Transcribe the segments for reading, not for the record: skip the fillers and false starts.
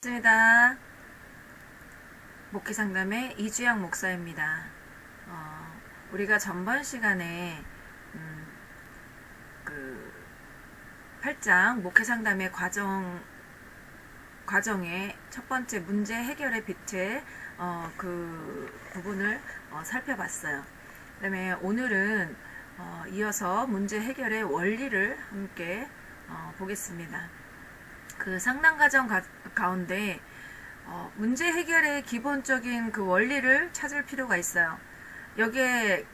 반갑습니다. 목회상담의 이주영 목사입니다. 우리가 전번 시간에 그 8장 목회상담의 과정의 첫 번째 문제 해결의 빛의 그 부분을 살펴봤어요. 그 다음에 오늘은 이어서 문제 해결의 원리를 함께 보겠습니다. 그 상담 과정 가운데 문제 해결의 기본적인 그 원리를 찾을 필요가 있어요. 여기에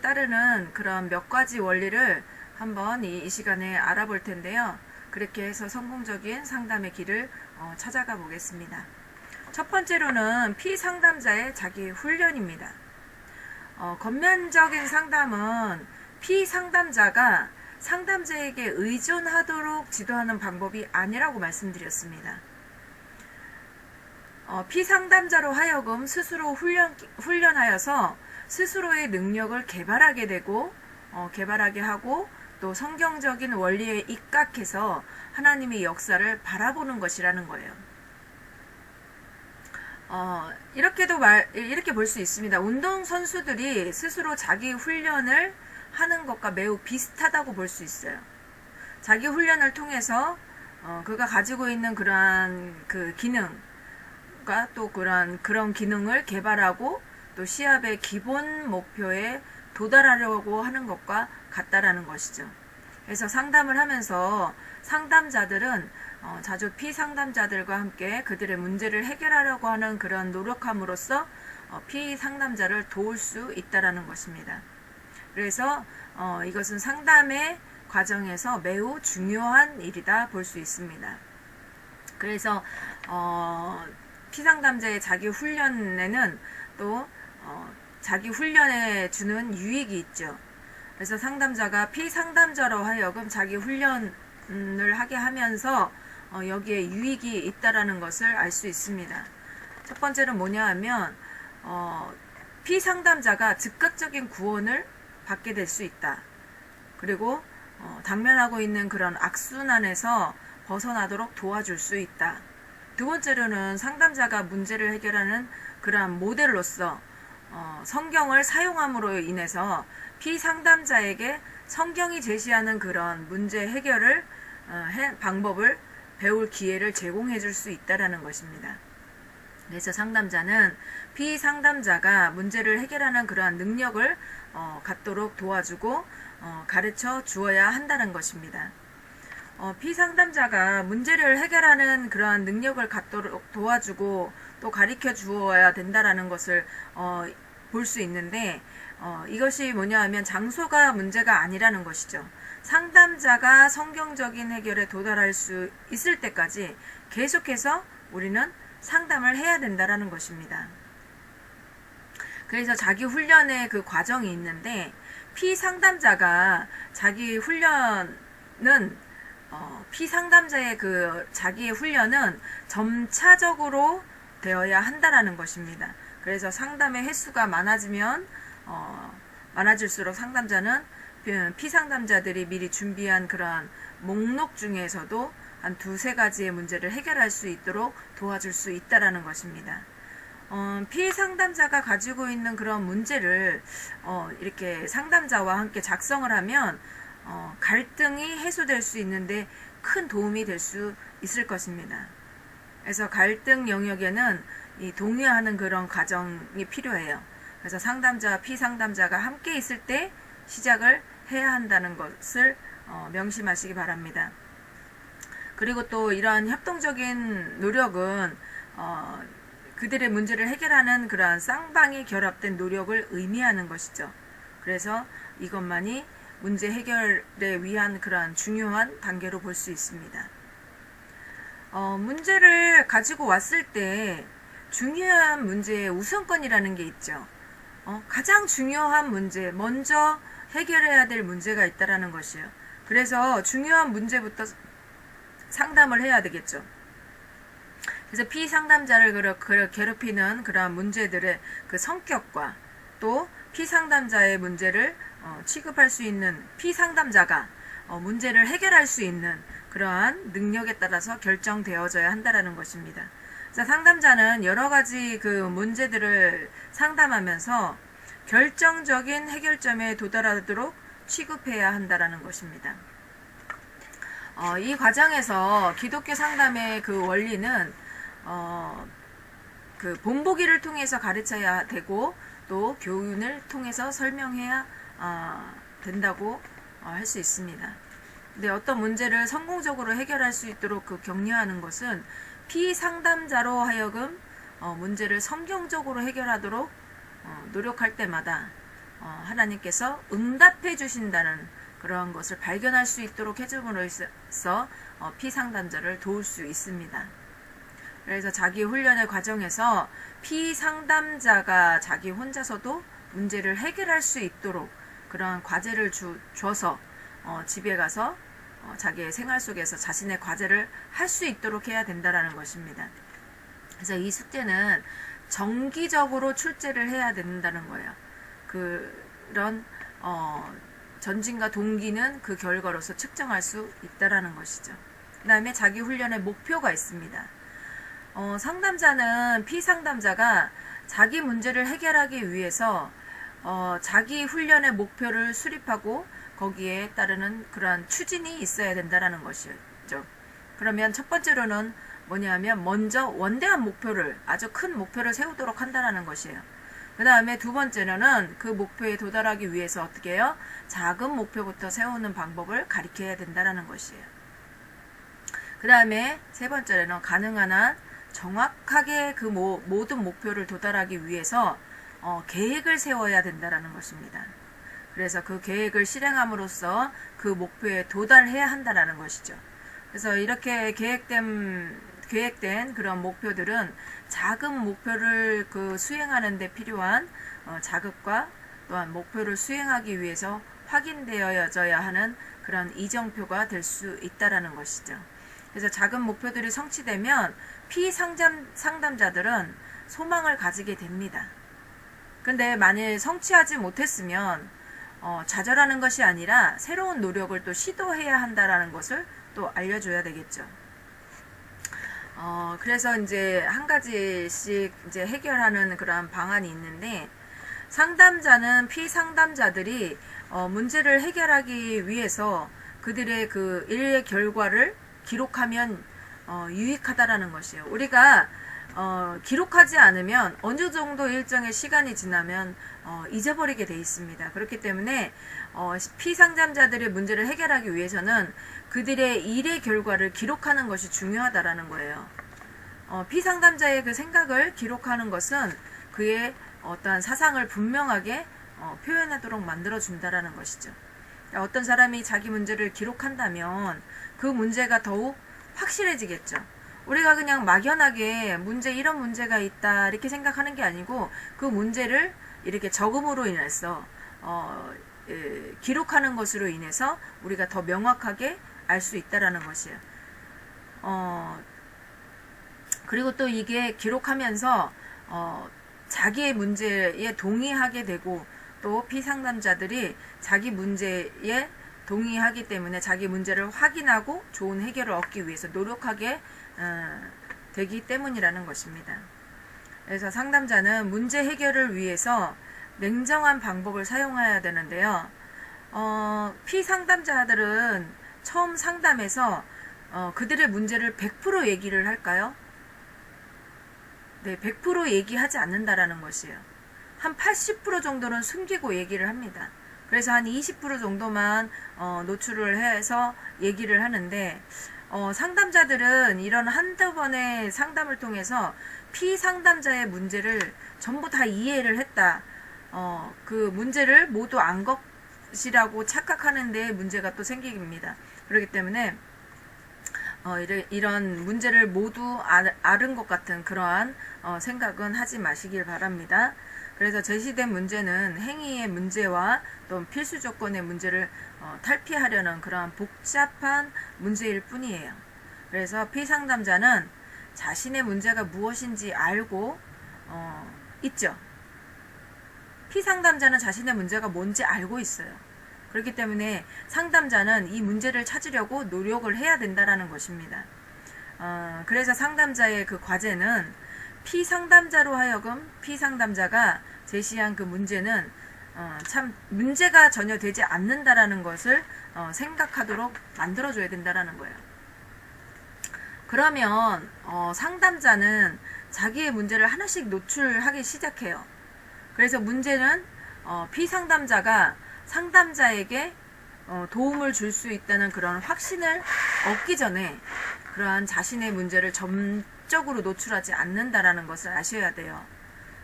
따르는 그런 몇 가지 원리를 한번 이 시간에 알아볼 텐데요. 그렇게 해서 성공적인 상담의 길을 찾아가 보겠습니다. 첫 번째로는 피상담자의 자기 훈련입니다. 겉면적인 상담은 피상담자가 상담자에게 의존하도록 지도하는 방법이 아니라고 말씀드렸습니다. 피상담자로 하여금 스스로 훈련하여서 스스로의 능력을 개발하게 되고 개발하게 하고 또 성경적인 원리에 입각해서 하나님의 역사를 바라보는 것이라는 거예요. 이렇게 볼 수 있습니다. 운동선수들이 스스로 자기 훈련을 하는 것과 매우 비슷하다고 볼 수 있어요. 자기 훈련을 통해서 그가 가지고 있는 그러한 그 기능과 또 그런 기능을 개발하고 또 시합의 기본 목표에 도달하려고 하는 것과 같다라는 것이죠. 그래서 상담을 하면서 상담자들은 자주 피상담자들과 함께 그들의 문제를 해결하려고 하는 그런 노력함으로써 피상담자를 도울 수 있다라는 것입니다. 그래서 이것은 상담의 과정에서 매우 중요한 일이다 볼 수 있습니다. 그래서 피상담자의 자기 훈련에는 또 자기 훈련에 주는 유익이 있죠. 그래서 상담자가 피상담자로 하여금 자기 훈련을 하게 하면서 여기에 유익이 있다라는 것을 알 수 있습니다. 첫 번째는 뭐냐 하면 피상담자가 즉각적인 구원을 받게 될 수 있다. 그리고 당면하고 있는 그런 악순환에서 벗어나도록 도와줄 수 있다. 두 번째로는 상담자가 문제를 해결하는 그러한 모델로서 성경을 사용함으로 인해서 피상담자에게 성경이 제시하는 그런 문제 해결을 방법을 배울 기회를 제공해 줄 수 있다라는 것입니다. 그래서 상담자는 피상담자가 문제를 해결하는 그러한 능력을 갖도록 도와주고 가르쳐 주어야 한다는 것입니다. 피상담자가 문제를 해결하는 그러한 능력을 갖도록 도와주고 또 가르쳐 주어야 된다라는 것을 볼 수 있는데 이것이 뭐냐 하면 장소가 문제가 아니라는 것이죠. 상담자가 성경적인 해결에 도달할 수 있을 때까지 계속해서 우리는 상담을 해야 된다라는 것입니다. 그래서 자기 훈련의 그 과정이 있는데 피상담자가 자기 훈련은 피상담자의 그 자기의 훈련은 점차적으로 되어야 한다라는 것입니다. 그래서 상담의 횟수가 많아질수록 상담자는 피상담자들이 미리 준비한 그러한 목록 중에서도 한 두세 가지의 문제를 해결할 수 있도록 도와줄 수 있다라는 것입니다. 피상담자가 가지고 있는 그런 문제를 이렇게 상담자와 함께 작성을 하면 갈등이 해소될 수 있는데 큰 도움이 될 수 있을 것입니다. 그래서 갈등 영역에는 이 동의하는 그런 과정이 필요해요. 그래서 상담자와 피상담자가 함께 있을 때 시작을 해야 한다는 것을 명심하시기 바랍니다. 그리고 또 이러한 협동적인 노력은 그들의 문제를 해결하는 그러한 쌍방이 결합된 노력을 의미하는 것이죠. 그래서 이것만이 문제 해결에 위한 그러한 중요한 단계로 볼 수 있습니다. 문제를 가지고 왔을 때 중요한 문제의 우선권이라는 게 있죠. 가장 중요한 문제, 먼저 해결해야 될 문제가 있다라는 것이에요. 그래서 중요한 문제부터 상담을 해야 되겠죠. 그래서 피상담자를 괴롭히는 그러한 문제들의 그 성격과 또 피상담자의 문제를 취급할 수 있는 피상담자가 문제를 해결할 수 있는 그러한 능력에 따라서 결정되어져야 한다라는 것입니다. 그래서 상담자는 여러 가지 그 문제들을 상담하면서 결정적인 해결점에 도달하도록 취급해야 한다라는 것입니다. 이 과정에서 기독교 상담의 그 원리는 그 본보기를 통해서 가르쳐야 되고 또 교훈을 통해서 설명해야 된다고 할 수 있습니다. 근데 어떤 문제를 성공적으로 해결할 수 있도록 그 격려하는 것은 피상담자로 하여금 문제를 성경적으로 해결하도록 노력할 때마다 하나님께서 응답해 주신다는 그러한 것을 발견할 수 있도록 해줌으로써 피상담자를 도울 수 있습니다. 그래서 자기 훈련의 과정에서 피상담자가 자기 혼자서도 문제를 해결할 수 있도록 그러한 과제를 줘서 집에 가서 자기의 생활 속에서 자신의 과제를 할 수 있도록 해야 된다는 것입니다. 그래서 이 숙제는 정기적으로 출제를 해야 된다는 거예요. 그런 전진과 동기는 그 결과로서 측정할 수 있다는 것이죠. 그 다음에 자기 훈련의 목표가 있습니다. 상담자는 피상담자가 자기 문제를 해결하기 위해서 자기 훈련의 목표를 수립하고 거기에 따르는 그러한 추진이 있어야 된다는 것이죠. 그러면 첫 번째로는 뭐냐면 먼저 원대한 목표를, 아주 큰 목표를 세우도록 한다는 것이에요. 그 다음에 두 번째로는 그 목표에 도달하기 위해서 어떻게 해요? 작은 목표부터 세우는 방법을 가르쳐야 된다는 것이에요. 그 다음에 세 번째로는 가능한 한 정확하게 그 모든 목표를 도달하기 위해서 계획을 세워야 된다는 것입니다. 그래서 그 계획을 실행함으로써 그 목표에 도달해야 한다는 것이죠. 그래서 이렇게 계획된 그런 목표들은 작은 목표를 그 수행하는 데 필요한 자극과 또한 목표를 수행하기 위해서 확인되어져야 하는 그런 이정표가 될 수 있다는 것이죠. 그래서 작은 목표들이 성취되면 피상담자들은 소망을 가지게 됩니다. 근데 만일 성취하지 못했으면 좌절하는 것이 아니라 새로운 노력을 또 시도해야 한다는 것을 또 알려줘야 되겠죠. 그래서 이제 한 가지씩 이제 해결하는 그러한 방안이 있는데, 상담자는 피상담자들이 문제를 해결하기 위해서 그들의 그 일의 결과를 기록하면 유익하다라는 것이에요. 우리가 기록하지 않으면 어느 정도 일정의 시간이 지나면 잊어버리게 돼 있습니다. 그렇기 때문에 피상담자들의 문제를 해결하기 위해서는 그들의 일의 결과를 기록하는 것이 중요하다라는 거예요. 피상담자의 그 생각을 기록하는 것은 그의 어떠한 사상을 분명하게 표현하도록 만들어준다라는 것이죠. 어떤 사람이 자기 문제를 기록한다면 그 문제가 더욱 확실해지겠죠. 우리가 그냥 막연하게 이런 문제가 있다 이렇게 생각하는 게 아니고 그 문제를 이렇게 적음으로 인해서 기록하는 것으로 인해서 우리가 더 명확하게 알 수 있다라는 것이에요. 그리고 또 이게 기록하면서 자기의 문제에 동의하게 되고 또 피상담자들이 자기 문제에 동의하기 때문에 자기 문제를 확인하고 좋은 해결을 얻기 위해서 노력하게 되기 때문이라는 것입니다. 그래서 상담자는 문제 해결을 위해서 냉정한 방법을 사용해야 되는데요. 피상담자들은 처음 상담에서 그들의 문제를 100% 얘기를 할까요? 네, 100% 얘기하지 않는다라는 것이에요. 한 80% 정도는 숨기고 얘기를 합니다. 그래서 한 20% 정도만 노출을 해서 얘기를 하는데, 상담자들은 이런 한두 번의 상담을 통해서 피상담자의 문제를 전부 다 이해를 했다. 그 문제를 모두 안 것이라고 착각하는 데 문제가 또 생깁니다. 그렇기 때문에 이런 문제를 모두 앓은 것 같은 그러한 생각은 하지 마시길 바랍니다. 그래서 제시된 문제는 행위의 문제와 또 필수 조건의 문제를 탈피하려는 그러한 복잡한 문제일 뿐이에요. 그래서 피상담자는 자신의 문제가 무엇인지 알고 있죠. 피상담자는 자신의 문제가 뭔지 알고 있어요. 그렇기 때문에 상담자는 이 문제를 찾으려고 노력을 해야 된다라는 것입니다. 그래서 상담자의 그 과제는 피상담자로 하여금 피상담자가 제시한 그 문제는 참 문제가 전혀 되지 않는다라는 것을 생각하도록 만들어줘야 된다라는 거예요. 그러면 상담자는 자기의 문제를 하나씩 노출하기 시작해요. 그래서 문제는 피상담자가 상담자에게 도움을 줄 수 있다는 그런 확신을 얻기 전에 그러한 자신의 문제를 점적으로 노출하지 않는다라는 것을 아셔야 돼요.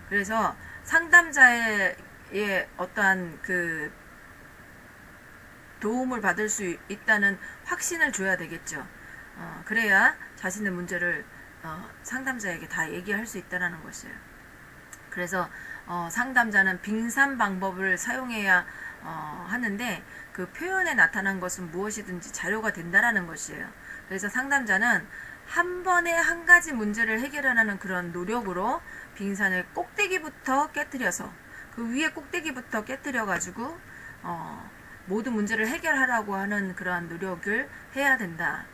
그래서 상담자의 어떠한 그 도움을 받을 수 있다는 확신을 줘야 되겠죠. 그래야 자신의 문제를 상담자에게 다 얘기할 수 있다는 것이에요. 그래서 상담자는 빙산 방법을 사용해야 하는데 그 표현에 나타난 것은 무엇이든지 자료가 된다라는 것이에요. 그래서 상담자는 한 번에 한 가지 문제를 해결하는 그런 노력으로 빙산의 꼭대기부터 깨뜨려서 그 위에 꼭대기부터 깨뜨려 가지고 모든 문제를 해결하라고 하는 그러한 노력을 해야 된다.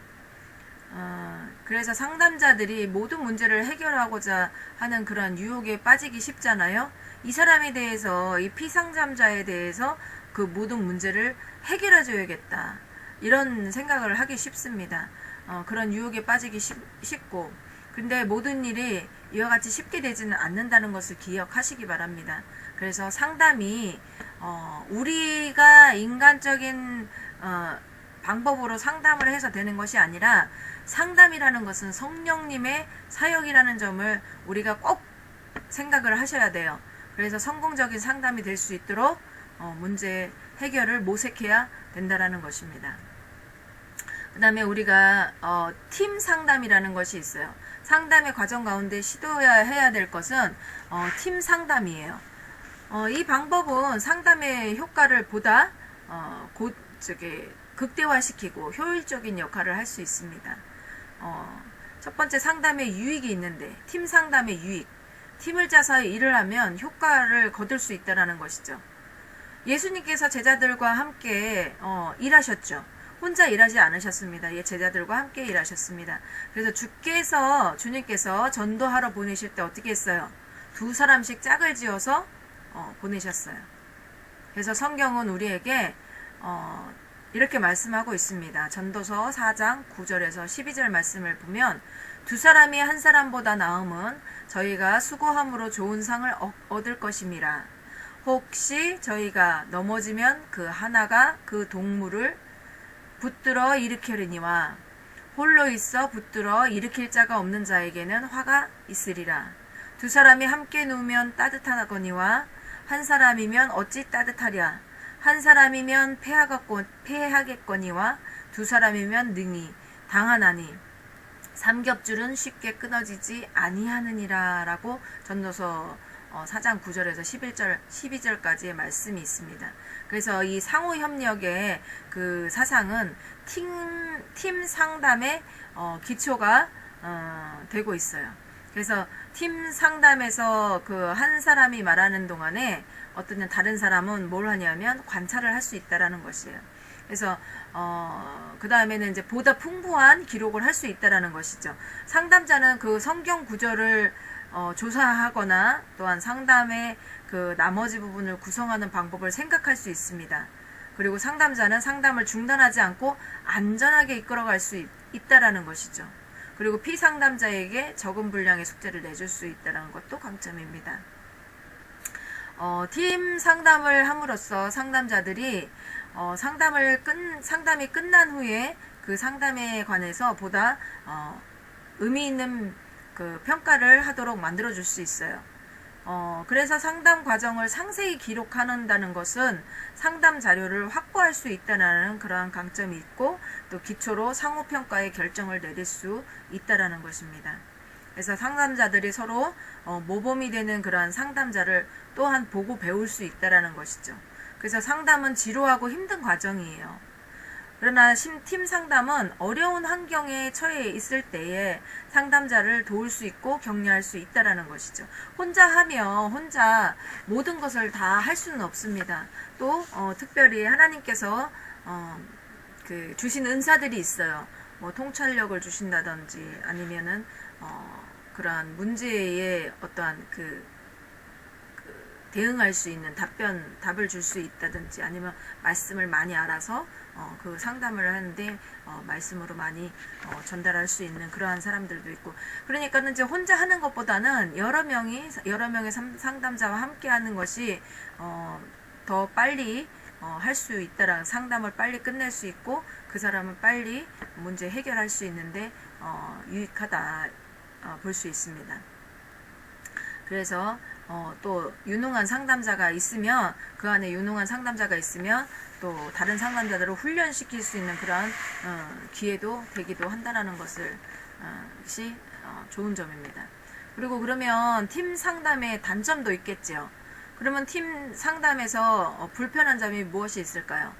그래서 상담자들이 모든 문제를 해결하고자 하는 그런 유혹에 빠지기 쉽잖아요. 이 사람에 대해서, 이 피상담자에 대해서 그 모든 문제를 해결해 줘야겠다. 이런 생각을 하기 쉽습니다. 그런 유혹에 빠지기 쉽고, 근데 모든 일이 이와 같이 쉽게 되지는 않는다는 것을 기억하시기 바랍니다. 그래서 상담이 우리가 인간적인 방법으로 상담을 해서 되는 것이 아니라 상담이라는 것은 성령님의 사역이라는 점을 우리가 꼭 생각을 하셔야 돼요. 그래서 성공적인 상담이 될 수 있도록 문제 해결을 모색해야 된다라는 것입니다. 그 다음에 우리가 팀 상담이라는 것이 있어요. 상담의 과정 가운데 시도해야 될 것은 팀 상담이에요. 이 방법은 상담의 효과를 보다 극대화시키고 효율적인 역할을 할 수 있습니다. 첫 번째 상담의 유익이 있는데 팀 상담의 유익. 팀을 짜서 일을 하면 효과를 거둘 수 있다는 것이죠. 예수님께서 제자들과 함께 일하셨죠. 혼자 일하지 않으셨습니다. 제자들과 함께 일하셨습니다. 그래서 주님께서 전도하러 보내실 때 어떻게 했어요? 2사람씩 짝을 지어서 보내셨어요. 그래서 성경은 우리에게 이렇게 말씀하고 있습니다. 전도서 4장 9절에서 12절 말씀을 보면 2사람이 한 사람보다 나음은 저희가 수고함으로 좋은 상을 얻을 것임이라. 혹시 저희가 넘어지면 그 하나가 그 동물을 붙들어 일으키려니와 홀로 있어 붙들어 일으킬 자가 없는 자에게는 화가 있으리라. 2사람이 함께 누우면 따뜻하거니와 한 사람이면 어찌 따뜻하랴. 한 사람이면 패하겠거니와 2사람이면 능히 당하나니 삼겹줄은 쉽게 끊어지지 아니하느니라 라고 전도서 4장 9절에서 12절까지의 말씀이 있습니다. 그래서 이 상호협력의 그 사상은 팀 상담의 기초가 되고 있어요. 그래서 팀 상담에서 그 한 사람이 말하는 동안에 어떤 다른 사람은 뭘 하냐면 관찰을 할 수 있다라는 것이에요. 그래서 그 다음에는 이제 보다 풍부한 기록을 할 수 있다라는 것이죠. 상담자는 그 성경 구절을 조사하거나 또한 상담의 그 나머지 부분을 구성하는 방법을 생각할 수 있습니다. 그리고 상담자는 상담을 중단하지 않고 안전하게 이끌어갈 수 있다라는 것이죠. 그리고 피상담자에게 적은 분량의 숙제를 내줄 수 있다는 것도 강점입니다. 팀 상담을 함으로써 상담자들이 상담이 끝난 후에 그 상담에 관해서 보다 의미 있는 그 평가를 하도록 만들어줄 수 있어요. 그래서 상담 과정을 상세히 기록한다는 것은 상담 자료를 확보할 수 있다는 그러한 강점이 있고 또 기초로 상호평가의 결정을 내릴 수 있다는 것입니다. 그래서 상담자들이 서로 모범이 되는 그러한 상담자를 또한 보고 배울 수 있다는 것이죠. 그래서 상담은 지루하고 힘든 과정이에요. 그러나 팀 상담은 어려운 환경에 처해 있을 때에 상담자를 도울 수 있고 격려할 수 있다라는 것이죠. 혼자 하면 혼자 모든 것을 다 할 수는 없습니다. 또 특별히 하나님께서 그 주신 은사들이 있어요. 뭐 통찰력을 주신다든지 아니면은 그러한 문제에 어떠한 대응할 수 있는 답을 줄 수 있다든지 아니면 말씀을 많이 알아서 그 상담을 하는데 말씀으로 많이 전달할 수 있는 그러한 사람들도 있고, 그러니까는 이제 혼자 하는 것보다는 여러 명의 상담자와 함께 하는 것이 더 빨리 할 수 있다라, 상담을 빨리 끝낼 수 있고 그 사람은 빨리 문제 해결할 수 있는데 유익하다 볼 수 있습니다. 그래서 또 유능한 상담자가 있으면, 그 안에 유능한 상담자가 있으면 또 다른 상담자들을 훈련시킬 수 있는 그런 기회도 되기도 한다라는 것을 좋은 점입니다. 그리고 그러면 팀 상담의 단점도 있겠죠. 그러면 팀 상담에서 불편한 점이 무엇이 있을까요?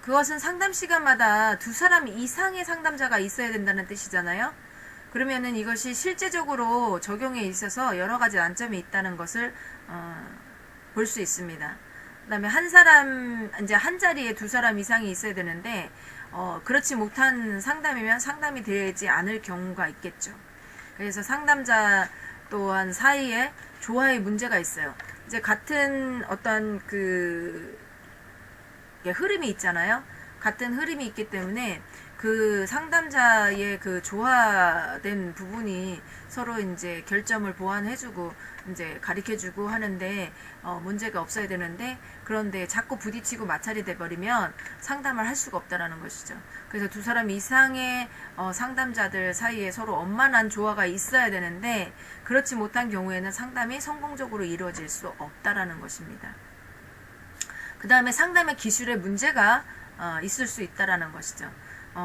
그것은 상담 시간마다 2사람 이상의 상담자가 있어야 된다는 뜻이잖아요. 그러면은 이것이 실제적으로 적용에 있어서 여러 가지 난점이 있다는 것을 볼 수 있습니다. 그 다음에 이제 한 자리에 2사람 이상이 있어야 되는데 그렇지 못한 상담이면 상담이 되지 않을 경우가 있겠죠. 그래서 상담자 또한 사이에 조화의 문제가 있어요. 이제 같은 어떤 흐름이 있잖아요. 같은 흐름이 있기 때문에 그 상담자의 그 조화된 부분이 서로 이제 결점을 보완해주고 이제 가르쳐주고 하는데 문제가 없어야 되는데, 그런데 자꾸 부딪히고 마찰이 돼버리면 상담을 할 수가 없다라는 것이죠. 그래서 2사람 이상의 상담자들 사이에 서로 원만한 조화가 있어야 되는데 그렇지 못한 경우에는 상담이 성공적으로 이루어질 수 없다라는 것입니다. 그 다음에 상담의 기술에 문제가 있을 수 있다라는 것이죠.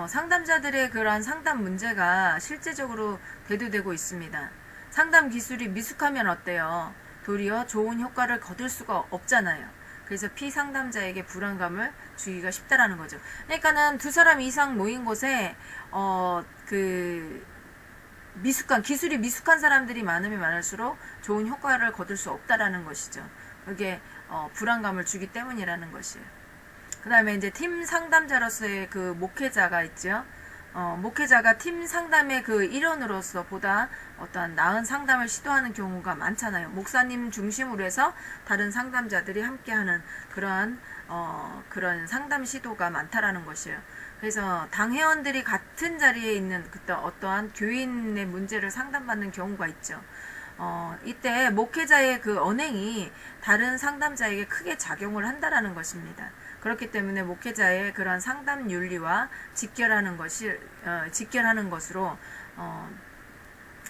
상담자들의 그러한 상담 문제가 실제적으로 대두되고 있습니다. 상담 기술이 미숙하면 어때요? 도리어 좋은 효과를 거둘 수가 없잖아요. 그래서 피상담자에게 불안감을 주기가 쉽다라는 거죠. 그러니까는 2사람 이상 모인 곳에 기술이 미숙한 사람들이 많으면 많을수록 좋은 효과를 거둘 수 없다라는 것이죠. 그게 불안감을 주기 때문이라는 것이에요. 그 다음에 이제 팀 상담자로서의 그 목회자가 있죠. 목회자가 팀 상담의 그 일원으로서 보다 어떠한 나은 상담을 시도하는 경우가 많잖아요. 목사님 중심으로 해서 다른 상담자들이 함께하는 그런 상담 시도가 많다라는 것이에요. 그래서 당회원들이 같은 자리에 있는 어떠한 교인의 문제를 상담받는 경우가 있죠. 이때 목회자의 그 언행이 다른 상담자에게 크게 작용을 한다라는 것입니다. 그렇기 때문에 목회자의 그런 상담 윤리와 직결하는 것으로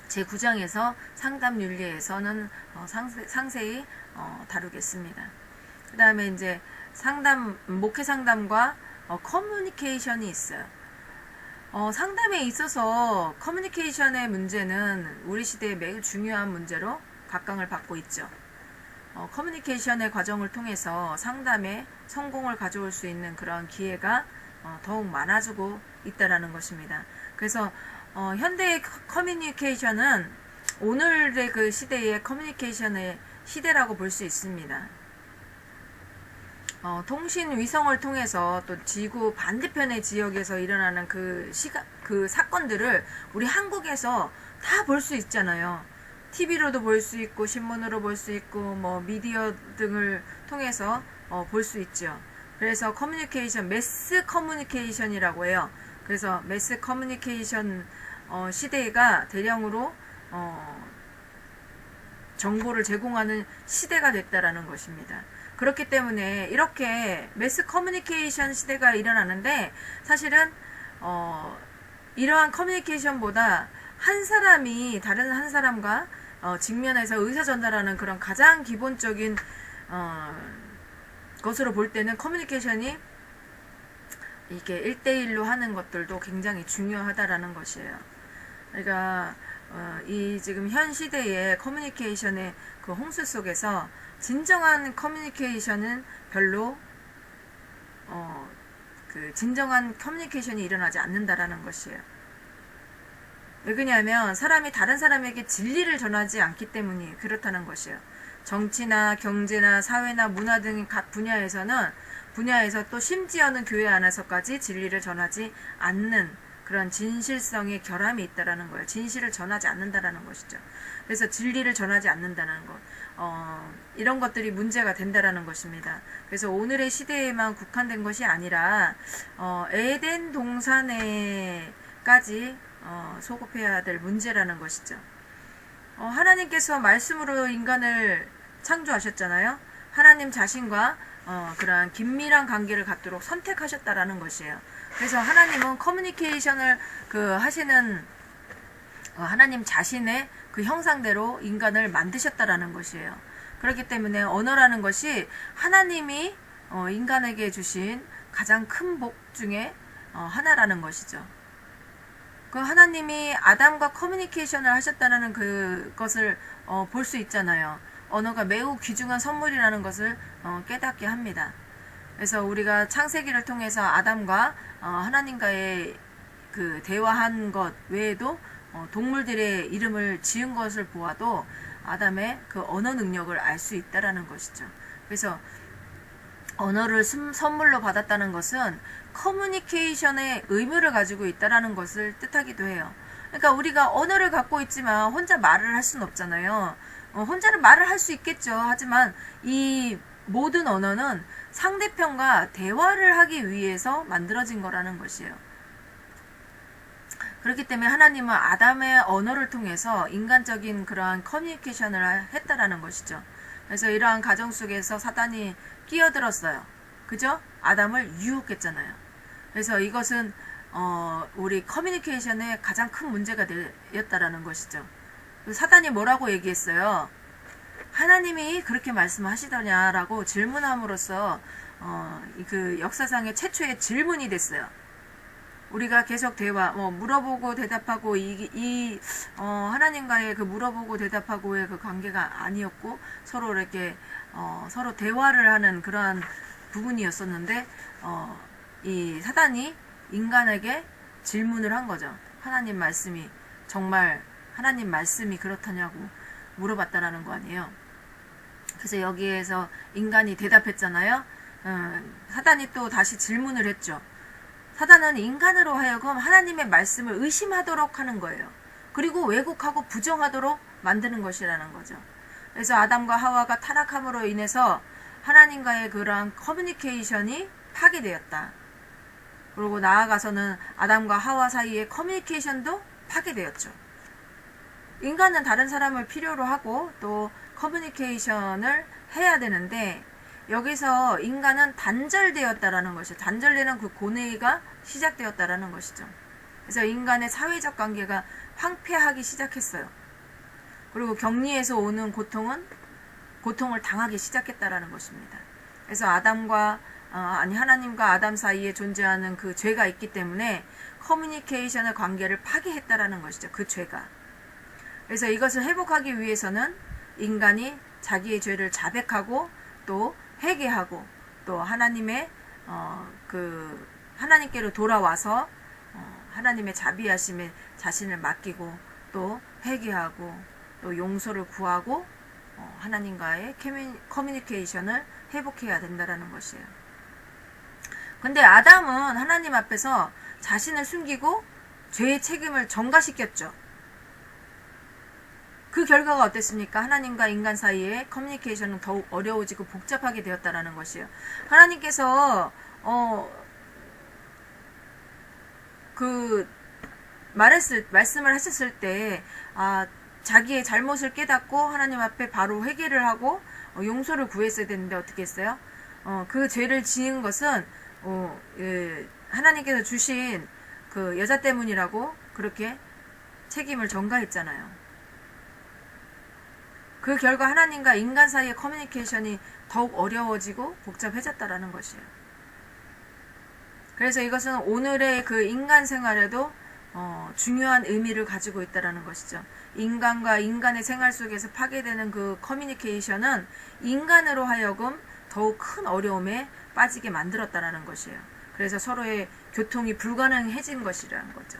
제9장에서 상담 윤리에서는 상세히 다루겠습니다. 그 다음에 이제 목회 상담과 커뮤니케이션이 있어요. 상담에 있어서 커뮤니케이션의 문제는 우리 시대에 매우 중요한 문제로 각광을 받고 있죠. 커뮤니케이션의 과정을 통해서 상담에 성공을 가져올 수 있는 그런 기회가 더욱 많아지고 있다라는 것입니다. 그래서 현대의 커뮤니케이션은 오늘의 그 시대의 커뮤니케이션의 시대라고 볼 수 있습니다. 통신 위성을 통해서 또 지구 반대편의 지역에서 일어나는 그 사건들을 우리 한국에서 다 볼 수 있잖아요. TV로도 볼 수 있고 신문으로 볼 수 있고 뭐 미디어 등을 통해서 볼 수 있죠. 그래서 매스 커뮤니케이션이라고 해요. 그래서 매스 커뮤니케이션 시대가 대량으로 정보를 제공하는 시대가 됐다라는 것입니다. 그렇기 때문에 이렇게 매스 커뮤니케이션 시대가 일어나는데, 사실은 이러한 커뮤니케이션보다 한 사람이 다른 한 사람과 직면해서 의사 전달하는 그런 가장 기본적인 것으로 볼 때는 커뮤니케이션이 이렇게 1대1로 하는 것들도 굉장히 중요하다라는 것이에요. 그러니까 이 지금 현 시대의 커뮤니케이션의 그 홍수 속에서 진정한 커뮤니케이션은 별로 그 진정한 커뮤니케이션이 일어나지 않는다라는 것이에요. 왜 그러냐면 사람이 다른 사람에게 진리를 전하지 않기 때문이 그렇다는 것이에요. 정치나 경제나 사회나 문화 등 각 분야에서 또 심지어는 교회 안에서까지 진리를 전하지 않는 그런 진실성의 결함이 있다라는 거예요. 진실을 전하지 않는다라는 것이죠. 그래서 진리를 전하지 않는다는 것, 이런 것들이 문제가 된다라는 것입니다. 그래서 오늘의 시대에만 국한된 것이 아니라 에덴 동산에까지 소급해야 될 문제라는 것이죠. 하나님께서 말씀으로 인간을 창조하셨잖아요. 하나님 자신과 그러한 긴밀한 관계를 갖도록 선택하셨다라는 것이에요. 그래서 하나님은 커뮤니케이션을 하시는 하나님 자신의 그 형상대로 인간을 만드셨다라는 것이에요. 그렇기 때문에 언어라는 것이 하나님이 인간에게 주신 가장 큰 복 중에 하나라는 것이죠. 그 하나님이 아담과 커뮤니케이션을 하셨다는 그것을 볼 수 있잖아요. 언어가 매우 귀중한 선물이라는 것을 깨닫게 합니다. 그래서 우리가 창세기를 통해서 아담과 하나님과의 그 대화한 것 외에도 동물들의 이름을 지은 것을 보아도 아담의 그 언어 능력을 알 수 있다라는 것이죠. 그래서 언어를 선물로 받았다는 것은 커뮤니케이션의 의무를 가지고 있다라는 것을 뜻하기도 해요. 그러니까 우리가 언어를 갖고 있지만 혼자 말을 할 수는 없잖아요. 혼자는 말을 할 수 있겠죠. 하지만 이 모든 언어는 상대편과 대화를 하기 위해서 만들어진 거라는 것이에요. 그렇기 때문에 하나님은 아담의 언어를 통해서 인간적인 그러한 커뮤니케이션을 했다라는 것이죠. 그래서 이러한 가정 속에서 사단이 끼어들었어요. 그죠? 아담을 유혹했잖아요. 그래서 이것은 우리 커뮤니케이션의 가장 큰 문제가 되었다라는 것이죠. 사단이 뭐라고 얘기했어요? 하나님이 그렇게 말씀하시더냐라고 질문함으로써 그 역사상의 최초의 질문이 됐어요. 우리가 계속 대화, 물어보고 대답하고 하나님과의 그 물어보고 대답하고의 그 관계가 아니었고 서로 이렇게 서로 대화를 하는 그러한 부분이었었는데 이 사단이 인간에게 질문을 한 거죠. 하나님 말씀이 정말 하나님 말씀이 그렇다냐고 물어봤다라는 거 아니에요. 그래서 여기에서 인간이 대답했잖아요. 사단이 또 다시 질문을 했죠. 사단은 인간으로 하여금 하나님의 말씀을 의심하도록 하는 거예요. 그리고 왜곡하고 부정하도록 만드는 것이라는 거죠. 그래서 아담과 하와가 타락함으로 인해서 하나님과의 그러한 커뮤니케이션이 파괴되었다. 그리고 나아가서는 아담과 하와 사이의 커뮤니케이션도 파괴되었죠. 인간은 다른 사람을 필요로 하고 또 커뮤니케이션을 해야 되는데 여기서 인간은 단절되었다라는 것이죠. 단절되는 그 고뇌가 시작되었다라는 것이죠. 그래서 인간의 사회적 관계가 황폐하기 시작했어요. 그리고 격리에서 오는 고통을 당하기 시작했다라는 것입니다. 그래서 하나님과 아담 사이에 존재하는 그 죄가 있기 때문에 커뮤니케이션의 관계를 파괴했다라는 것이죠. 그 죄가. 그래서 이것을 회복하기 위해서는 인간이 자기의 죄를 자백하고 또 회개하고 또 하나님께로 돌아와서 하나님의 자비하심에 자신을 맡기고 또 회개하고 또 용서를 구하고 하나님과의 커뮤니케이션을 회복해야 된다는 것이에요. 근데 아담은 하나님 앞에서 자신을 숨기고 죄의 책임을 전가시켰죠. 그 결과가 어땠습니까? 하나님과 인간 사이의 커뮤니케이션은 더욱 어려워지고 복잡하게 되었다라는 것이에요. 하나님께서 말씀을 하셨을 때 자기의 잘못을 깨닫고 하나님 앞에 바로 회개를 하고 용서를 구했어야 되는데 어떻게 했어요? 그 죄를 지은 것은 하나님께서 주신 그 여자 때문이라고 그렇게 책임을 전가했잖아요. 그 결과 하나님과 인간 사이의 커뮤니케이션이 더욱 어려워지고 복잡해졌다라는 것이에요. 그래서 이것은 오늘의 그 인간 생활에도 중요한 의미를 가지고 있다는 것이죠. 인간과 인간의 생활 속에서 파괴되는 그 커뮤니케이션은 인간으로 하여금 더욱 큰 어려움에 빠지게 만들었다는 것이에요. 그래서 서로의 교통이 불가능해진 것이라는 거죠.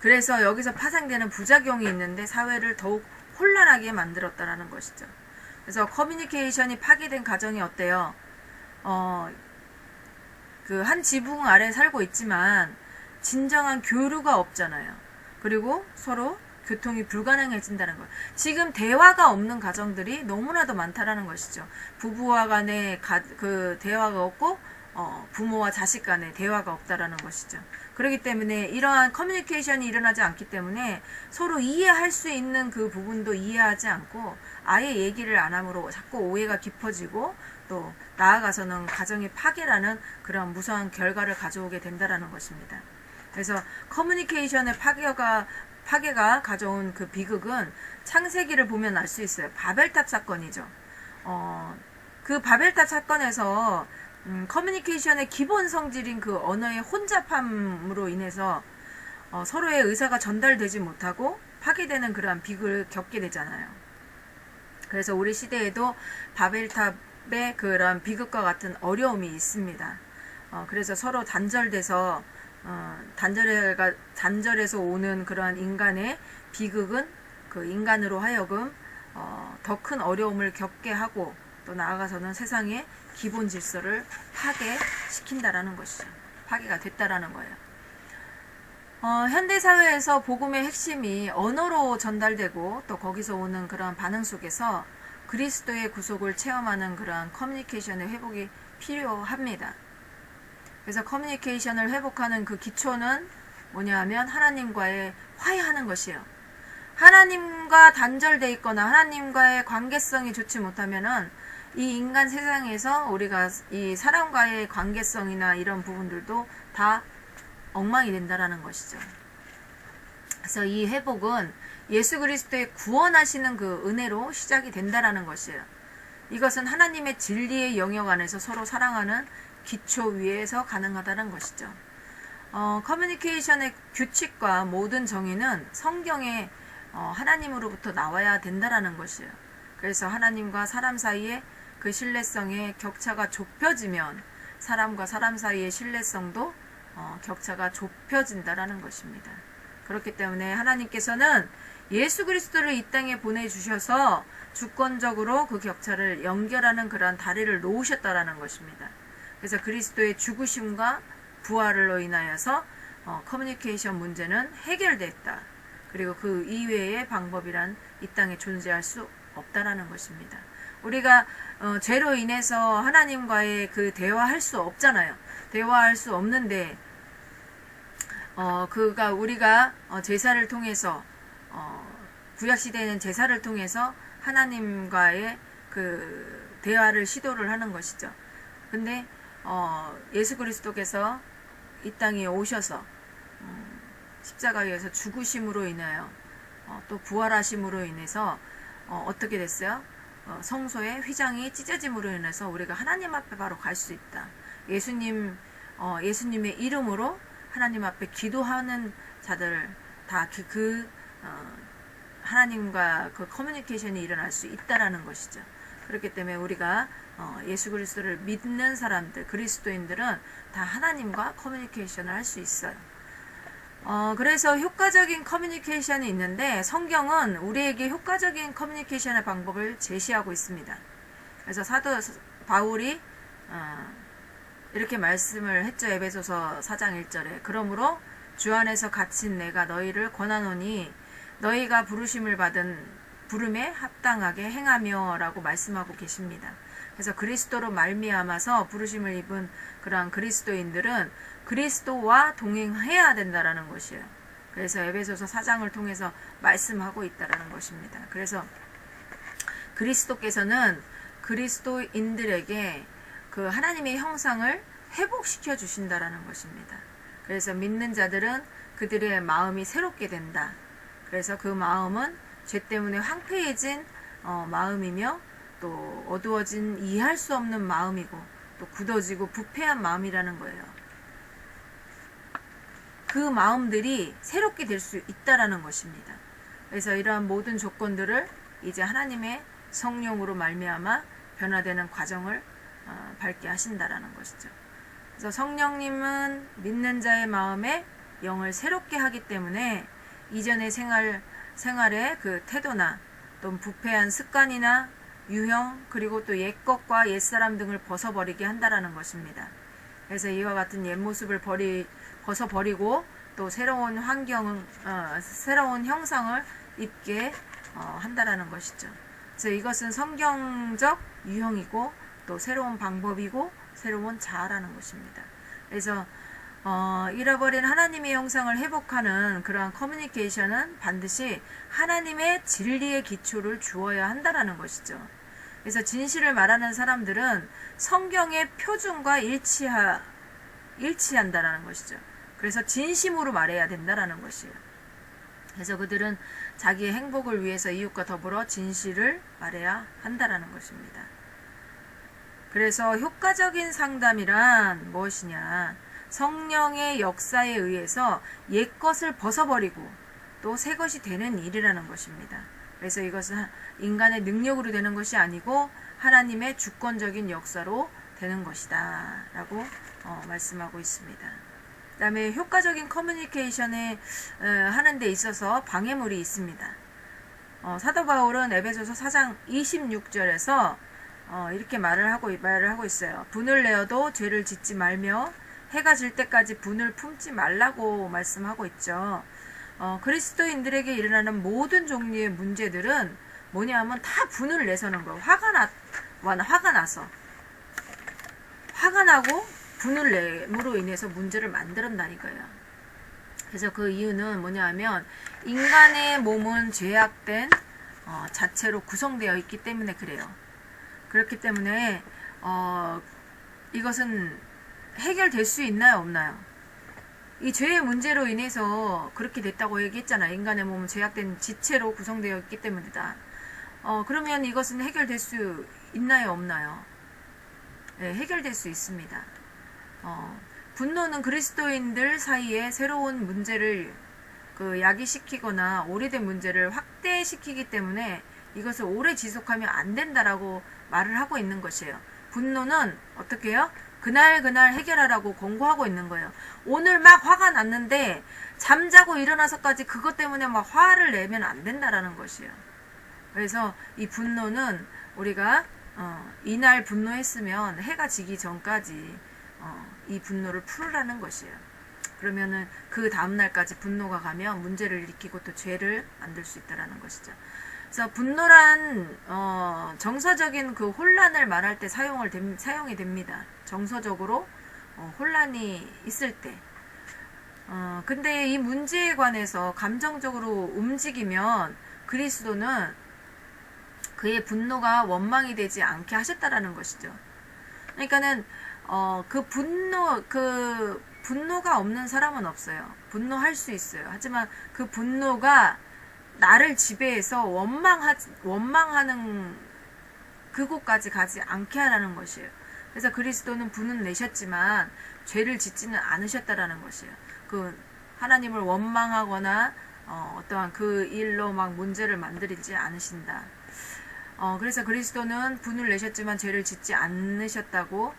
그래서 여기서 파생되는 부작용이 있는데 사회를 더욱 혼란하게 만들었다라는 것이죠. 그래서 커뮤니케이션이 파괴된 가정이 어때요? 그 한 지붕 아래 살고 있지만 진정한 교류가 없잖아요. 그리고 서로 교통이 불가능해진다는 것. 지금 대화가 없는 가정들이 너무나도 많다라는 것이죠. 부부와 간에 그 대화가 없고 부모와 자식 간에 대화가 없다라는 것이죠. 그렇기 때문에 이러한 커뮤니케이션이 일어나지 않기 때문에 서로 이해할 수 있는 그 부분도 이해하지 않고 아예 얘기를 안 함으로 자꾸 오해가 깊어지고 또 나아가서는 가정의 파괴라는 그런 무서운 결과를 가져오게 된다라는 것입니다. 그래서 커뮤니케이션의 파괴가 가져온 그 비극은 창세기를 보면 알 수 있어요. 바벨탑 사건이죠. 그 바벨탑 사건에서 커뮤니케이션의 기본 성질인 그 언어의 혼잡함으로 인해서 서로의 의사가 전달되지 못하고 파괴되는 그러한 비극을 겪게 되잖아요. 그래서 우리 시대에도 바벨탑의 그런 비극과 같은 어려움이 있습니다. 그래서 서로 단절돼서 단절해서 오는 그러한 인간의 비극은 그 인간으로 하여금 더 큰 어려움을 겪게 하고 또 나아가서는 세상의 기본 질서를 파괴시킨다라는 것이죠. 파괴가 됐다라는 거예요. 현대사회에서 복음의 핵심이 언어로 전달되고 또 거기서 오는 그런 반응 속에서 그리스도의 구속을 체험하는 그러한 커뮤니케이션의 회복이 필요합니다. 그래서 커뮤니케이션을 회복하는 그 기초는 뭐냐 하면 하나님과의 화해하는 것이에요. 하나님과 단절되어 있거나 하나님과의 관계성이 좋지 못하면은 이 인간 세상에서 우리가 이 사람과의 관계성이나 이런 부분들도 다 엉망이 된다라는 것이죠. 그래서 이 회복은 예수 그리스도의 구원하시는 그 은혜로 시작이 된다라는 것이에요. 이것은 하나님의 진리의 영역 안에서 서로 사랑하는 기초 위에서 가능하다는 것이죠. 커뮤니케이션의 규칙과 모든 정의는 성경에 하나님으로부터 나와야 된다라는 것이에요. 그래서 하나님과 사람 사이에 그 신뢰성의 격차가 좁혀지면 사람과 사람 사이의 신뢰성도 격차가 좁혀진다라는 것입니다. 그렇기 때문에 하나님께서는 예수 그리스도를 이 땅에 보내주셔서 주권적으로 그 격차를 연결하는 그러한 다리를 놓으셨다라는 것입니다. 그래서 그리스도의 죽으심과 부활로 인하여서 커뮤니케이션 문제는 해결됐다. 그리고 그 이외의 방법이란 이 땅에 존재할 수 없다라는 것입니다. 우리가 죄로 인해서 하나님과의 그 대화할 수 없잖아요. 대화할 수 없는데 우리가 제사를 통해서 구약 시대에는 제사를 통해서 하나님과의 그 대화를 시도를 하는 것이죠. 근데 예수 그리스도께서 이 땅에 오셔서 십자가에서 죽으심으로 인하여 또 부활하심으로 인해서 어떻게 됐어요? 성소의 휘장이 찢어짐으로 인해서 우리가 하나님 앞에 바로 갈 수 있다. 예수님의 이름으로 하나님 앞에 기도하는 자들 다 하나님과 그 커뮤니케이션이 일어날 수 있다라는 것이죠. 그렇기 때문에 우리가 예수 그리스도를 믿는 사람들, 그리스도인들은 다 하나님과 커뮤니케이션을 할 수 있어요. 그래서 효과적인 커뮤니케이션이 있는데 성경은 우리에게 효과적인 커뮤니케이션의 방법을 제시하고 있습니다. 그래서 사도 바울이 이렇게 말씀을 했죠. 에베소서 4장 1절에 그러므로 주 안에서 갇힌 내가 너희를 권하노니 너희가 부르심을 받은 부름에 합당하게 행하며 라고 말씀하고 계십니다. 그래서 그리스도로 말미암아서 부르심을 입은 그러한 그리스도인들은 그리스도와 동행해야 된다라는 것이에요. 그래서 에베소서 4장을 통해서 말씀하고 있다라는 것입니다. 그래서 그리스도께서는 그리스도인들에게 그 하나님의 형상을 회복시켜 주신다라는 것입니다. 그래서 믿는 자들은 그들의 마음이 새롭게 된다. 그래서 그 마음은 죄 때문에 황폐해진 마음이며 또 어두워진 이해할 수 없는 마음이고 또 굳어지고 부패한 마음이라는 거예요. 그 마음들이 새롭게 될 수 있다라는 것입니다. 그래서 이러한 모든 조건들을 이제 하나님의 성령으로 말미암아 변화되는 과정을 밝게 하신다라는 것이죠. 그래서 성령님은 믿는 자의 마음에 영을 새롭게 하기 때문에 이전의 생활의 그 태도나 또 부패한 습관이나 유형 그리고 또 옛것과 옛사람 등을 벗어버리게 한다라는 것입니다. 그래서 이와 같은 옛 모습을 벗어버리고 또 새로운 새로운 형상을 입게 한다라는 것이죠. 그래서 이것은 성경적 유형이고 또 새로운 방법이고 새로운 자아라는 것입니다. 그래서 잃어버린 하나님의 형상을 회복하는 그러한 커뮤니케이션은 반드시 하나님의 진리의 기초를 주어야 한다라는 것이죠. 그래서 진실을 말하는 사람들은 성경의 표준과 일치한다라는 것이죠. 그래서 진심으로 말해야 된다라는 것이에요. 그래서 그들은 자기의 행복을 위해서 이웃과 더불어 진실을 말해야 한다라는 것입니다. 그래서 효과적인 상담이란 무엇이냐? 성령의 역사에 의해서 옛것을 벗어버리고 또 새것이 되는 일이라는 것입니다. 그래서 이것은 인간의 능력으로 되는 것이 아니고 하나님의 주권적인 역사로 되는 것이다 라고 말씀하고 있습니다. 그 다음에 효과적인 커뮤니케이션을 하는 데 있어서 방해물이 있습니다. 사도 바울은 에베소서 4장 26절에서 이렇게 말을 하고 있어요. 분을 내어도 죄를 짓지 말며 해가 질 때까지 분을 품지 말라고 말씀하고 있죠. 그리스도인들에게 일어나는 모든 종류의 문제들은 뭐냐 하면 다 분을 내서는 거예요. 화가 나고 분을 내므로 인해서 문제를 만들었다니까요. 그래서 그 이유는 뭐냐 하면 인간의 몸은 죄악된 자체로 구성되어 있기 때문에 그래요. 그렇기 때문에 이것은 해결될 수 있나요 없나요? 이 죄의 문제로 인해서 그렇게 됐다고 얘기했잖아요. 인간의 몸은 죄악된 지체로 구성되어 있기 때문이다. 그러면 이것은 해결될 수 있나요 없나요? 네, 해결될 수 있습니다. 분노는 그리스도인들 사이에 새로운 문제를 야기시키거나 오래된 문제를 확대시키기 때문에 이것을 오래 지속하면 안 된다라고 말을 하고 있는 것이에요. 분노는 어떻게 해요? 그날 해결하라고 권고하고 있는 거예요. 오늘 막 화가 났는데 잠자고 일어나서까지 그것 때문에 막 화를 내면 안 된다라는 것이에요. 그래서 이 분노는 우리가 이날 분노했으면 해가 지기 전까지 이 분노를 풀으라는 것이에요. 그러면은 그 다음날까지 분노가 가면 문제를 일으키고 또 죄를 만들 수 있다라는 것이죠. 그래서 분노란 정서적인 그 혼란을 말할 때 사용이 됩니다. 정서적으로 혼란이 있을 때. 근데 이 문제에 관해서 감정적으로 움직이면 그리스도는 그의 분노가 원망이 되지 않게 하셨다라는 것이죠. 그러니까는 그 분노가 없는 사람은 없어요. 분노할 수 있어요. 하지만 그 분노가 나를 지배해서 원망하는 그곳까지 가지 않게 하라는 것이에요. 그래서 그리스도는 분은 내셨지만 죄를 짓지는 않으셨다라는 것이에요. 그 하나님을 원망하거나 어떠한 그 일로 막 문제를 만들지 않으신다. 그래서 그리스도는 분을 내셨지만 죄를 짓지 않으셨다고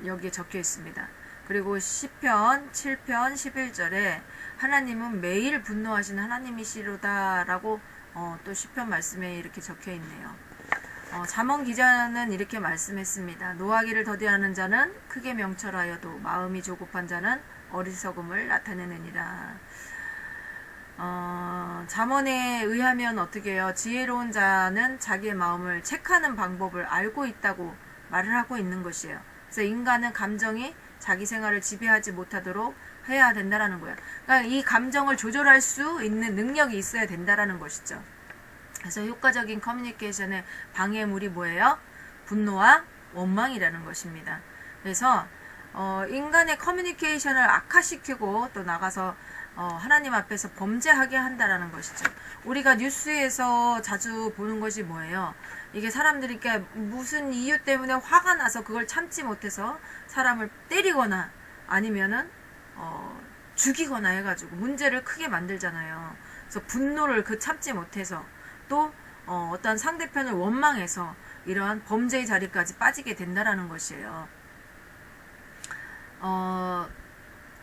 여기에 적혀 있습니다. 그리고 시편 7편 11절에 하나님은 매일 분노하시는 하나님이시로다라고 또 시편 말씀에 이렇게 적혀 있네요. 잠언 기자는 이렇게 말씀했습니다. 노하기를 더디하는 자는 크게 명철하여도 마음이 조급한 자는 어리석음을 나타내느니라. 잠언에 의하면 어떻게 해요? 지혜로운 자는 자기의 마음을 체크하는 방법을 알고 있다고 말을 하고 있는 것이에요. 그래서 인간은 감정이 자기 생활을 지배하지 못하도록 해야 된다라는 거예요. 그러니까 이 감정을 조절할 수 있는 능력이 있어야 된다라는 것이죠. 그래서 효과적인 커뮤니케이션의 방해물이 뭐예요? 분노와 원망이라는 것입니다. 그래서 인간의 커뮤니케이션을 악화시키고 또 나가서 하나님 앞에서 범죄하게 한다라는 것이죠. 우리가 뉴스에서 자주 보는 것이 뭐예요? 이게 사람들이 무슨 이유 때문에 화가 나서 그걸 참지 못해서 사람을 때리거나 아니면은 죽이거나 해가지고 문제를 크게 만들잖아요. 그래서 분노를 참지 못해서 또 어떤 상대편을 원망해서 이러한 범죄의 자리까지 빠지게 된다라는 것이에요.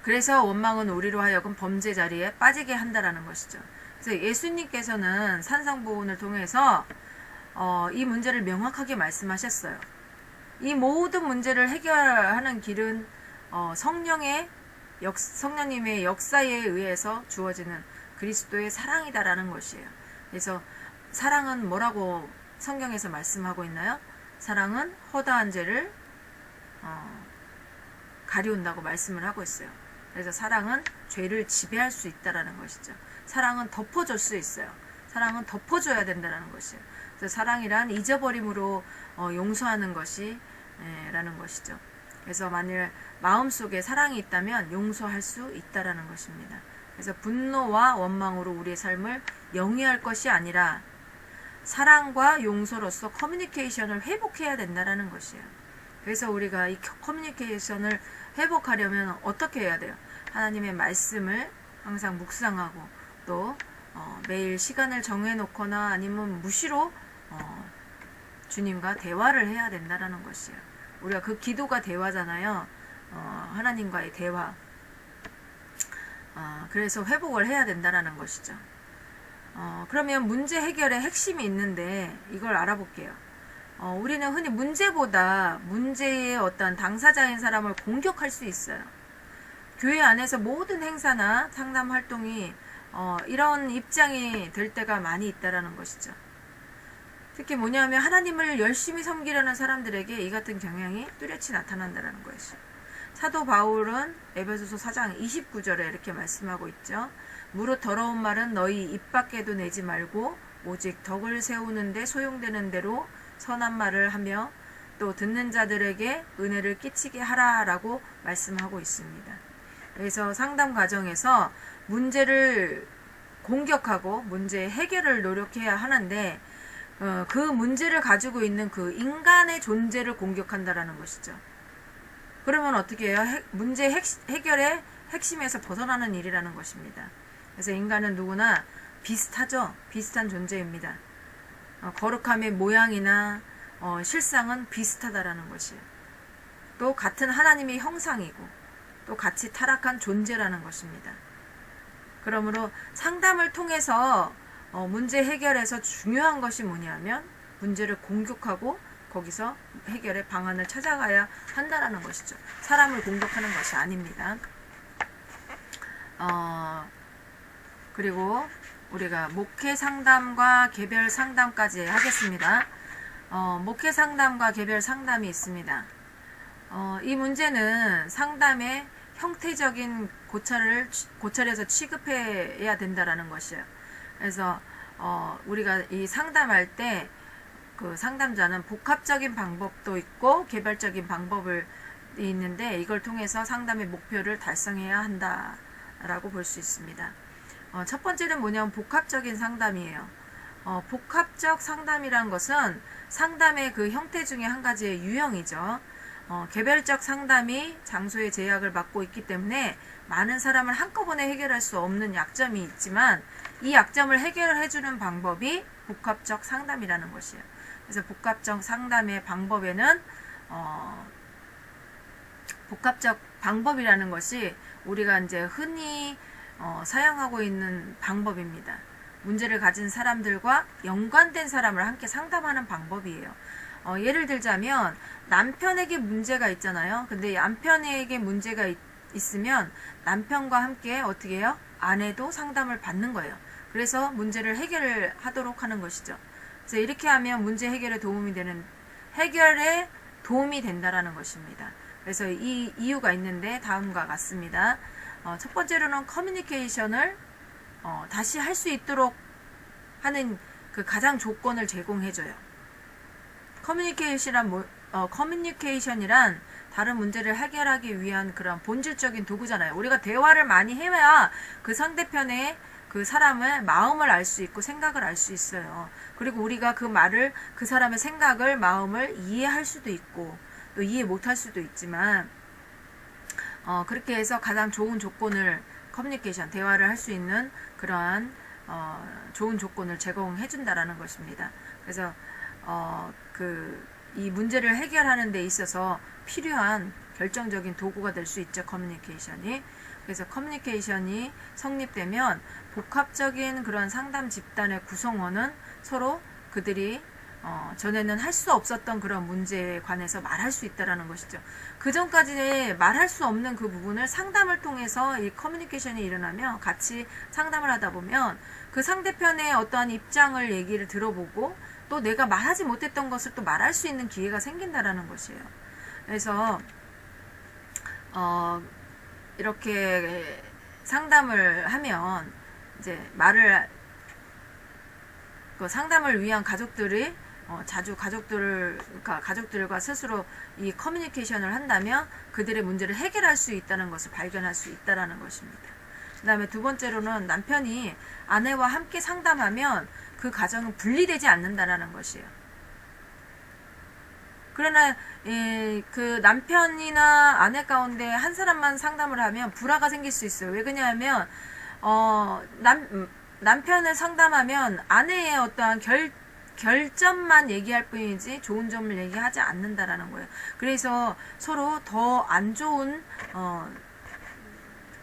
그래서 원망은 우리로 하여금 범죄 자리에 빠지게 한다라는 것이죠. 그래서 예수님께서는 산상보훈을 통해서 이 문제를 명확하게 말씀하셨어요. 이 모든 문제를 해결하는 길은 성령님의 역사에 의해서 주어지는 그리스도의 사랑이다라는 것이에요. 그래서 사랑은 뭐라고 성경에서 말씀하고 있나요? 사랑은 허다한 죄를 가리운다고 말씀을 하고 있어요. 그래서 사랑은 죄를 지배할 수 있다라는 것이죠. 사랑은 덮어줄 수 있어요. 사랑은 덮어줘야 된다는 것이에요. 그래서 사랑이란 잊어버림으로 용서하는 것이 라는 것이죠. 그래서 만일 마음속에 사랑이 있다면 용서할 수 있다라는 것입니다. 그래서 분노와 원망으로 우리의 삶을 영위할 것이 아니라 사랑과 용서로서 커뮤니케이션을 회복해야 된다라는 것이에요. 그래서 우리가 이 커뮤니케이션을 회복하려면 어떻게 해야 돼요? 하나님의 말씀을 항상 묵상하고 또 매일 시간을 정해놓거나 아니면 무시로 주님과 대화를 해야 된다라는 것이에요. 우리가 그 기도가 대화잖아요. 하나님과의 대화. 그래서 회복을 해야 된다라는 것이죠. 그러면 문제 해결의 핵심이 있는데 이걸 알아볼게요. 우리는 흔히 문제보다 문제의 어떤 당사자인 사람을 공격할 수 있어요. 교회 안에서 모든 행사나 상담 활동이 이런 입장이 될 때가 많이 있다라는 것이죠. 특히 뭐냐면 하나님을 열심히 섬기려는 사람들에게 이 같은 경향이 뚜렷이 나타난다는 것이죠. 사도 바울은 에베소서 4장 29절에 이렇게 말씀하고 있죠. 무릇 더러운 말은 너희 입 밖에도 내지 말고 오직 덕을 세우는데 소용되는 대로 선한 말을 하며 또 듣는 자들에게 은혜를 끼치게 하라라고 말씀하고 있습니다. 그래서 상담 과정에서 문제를 공격하고 문제 해결을 노력해야 하는데 그 문제를 가지고 있는 그 인간의 존재를 공격한다라는 것이죠. 그러면 어떻게 해요? 문제 해결의 핵심에서 벗어나는 일이라는 것입니다. 그래서 인간은 누구나 비슷하죠. 비슷한 존재입니다. 거룩함의 모양이나 실상은 비슷하다라는 것이에요. 또 같은 하나님의 형상이고 또 같이 타락한 존재라는 것입니다. 그러므로 상담을 통해서 문제 해결에서 중요한 것이 뭐냐면 문제를 공격하고 거기서 해결의 방안을 찾아가야 한다라는 것이죠. 사람을 공격하는 것이 아닙니다. 그리고 우리가 목회 상담과 개별 상담까지 하겠습니다. 목회 상담과 개별 상담이 있습니다. 이 문제는 상담의 형태적인 고찰에서 취급해야 된다라는 것이에요. 그래서 우리가 이 상담할 때 그 상담자는 복합적인 방법도 있고 개별적인 방법을 있는데 이걸 통해서 상담의 목표를 달성해야 한다라고 볼 수 있습니다. 첫 번째는 뭐냐면 복합적인 상담이에요. 복합적 상담이란 것은 상담의 그 형태 중에 한 가지의 유형이죠. 개별적 상담이 장소의 제약을 받고 있기 때문에 많은 사람을 한꺼번에 해결할 수 없는 약점이 있지만 이 약점을 해결해주는 방법이 복합적 상담이라는 것이에요. 그래서 복합적 상담의 방법에는 복합적 방법이라는 것이 우리가 이제 흔히 사용하고 있는 방법입니다. 문제를 가진 사람들과 연관된 사람을 함께 상담하는 방법이에요. 예를 들자면 남편에게 문제가 있잖아요. 근데 남편에게 문제가 있으면 남편과 함께 어떻게 해요? 아내도 상담을 받는 거예요. 그래서 문제를 해결하도록 하는 것이죠. 그래서 이렇게 하면 문제 해결에 도움이 된다라는 것입니다. 그래서 이 이유가 있는데 다음과 같습니다. 첫 번째로는 커뮤니케이션을 다시 할 수 있도록 하는 그 가장 조건을 제공해줘요. 커뮤니케이션이란 다른 문제를 해결하기 위한 그런 본질적인 도구잖아요. 우리가 대화를 많이 해야 그 상대편의 그 사람의 마음을 알 수 있고 생각을 알 수 있어요. 그리고 우리가 그 사람의 생각을, 마음을 이해할 수도 있고 또 이해 못할 수도 있지만 그렇게 해서 가장 좋은 조건을 커뮤니케이션, 대화를 할 수 있는 그러한 좋은 조건을 제공해 준다라는 것입니다. 그래서 이 문제를 해결하는 데 있어서 필요한 결정적인 도구가 될 수 있죠. 커뮤니케이션이. 그래서 커뮤니케이션이 성립되면 복합적인 그런 상담 집단의 구성원은 서로 그들이 전에는 할 수 없었던 그런 문제에 관해서 말할 수 있다라는 것이죠. 그 전까지 말할 수 없는 그 부분을 상담을 통해서 이 커뮤니케이션이 일어나면 같이 상담을 하다 보면 그 상대편의 어떠한 입장을 얘기를 들어보고 또 내가 말하지 못했던 것을 또 말할 수 있는 기회가 생긴다라는 것이에요. 그래서 이렇게 상담을 하면 이제 상담을 위한 가족들이 자주 가족들과 스스로 이 커뮤니케이션을 한다면 그들의 문제를 해결할 수 있다는 것을 발견할 수 있다라는 것입니다. 그 다음에 두 번째로는 남편이 아내와 함께 상담하면 그 가정은 분리되지 않는다라는 것이에요. 그러나 그 남편이나 아내 가운데 한 사람만 상담을 하면 불화가 생길 수 있어요. 왜 그러냐면 남편을 상담하면 아내의 어떠한 결점만 얘기할 뿐이지 좋은 점을 얘기하지 않는다라는 거예요. 그래서 서로 더 안 좋은